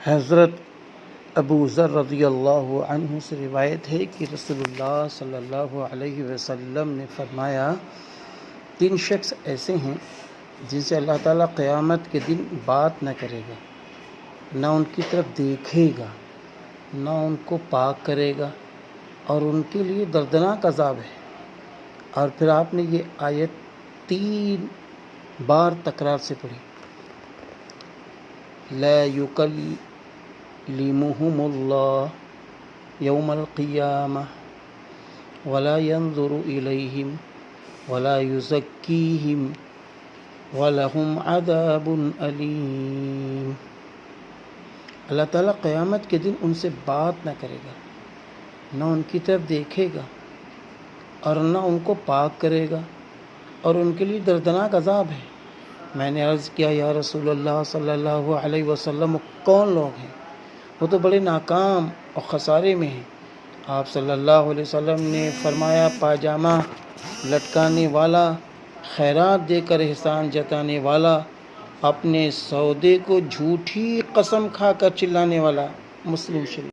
حضرت ابو ذر رضی اللہ عنہ سے روایت ہے کہ رسول اللہ صلی اللہ علیہ وسلم نے فرمایا، 3 شخص ایسے ہیں جن سے اللہ تعالیٰ قیامت کے دن بات نہ کرے گا، نہ ان کی طرف دیکھے گا، نہ ان کو پاک کرے گا، اور ان کے لیے دردناک عذاب ہے۔ اور پھر آپ نے یہ آیت 3 بار تکرار سے پڑھی، لا يكلمهم الله يوم القيامة ولا ينظر إليهم ولا يزكيهم ولهم عذاب أليم۔ اللہ تعالیٰ قیامت کے دن ان سے بات نہ کرے گا، نہ ان کی طرف دیکھے گا، اور نہ ان کو پاک کرے گا، اور ان کے لیے دردناک عذاب ہے۔ میں نے عرض کیا، یا رسول اللہ صلی اللہ علیہ وسلم، کون لوگ ہیں؟ وہ تو بڑے ناکام اور خسارے میں ہیں۔ آپ صلی اللہ علیہ وسلم نے فرمایا، پاجامہ لٹکانے والا، خیرات دے کر احسان جتانے والا، اپنے سودے کو جھوٹی قسم کھا کر چلانے والا۔ مسلم شریف۔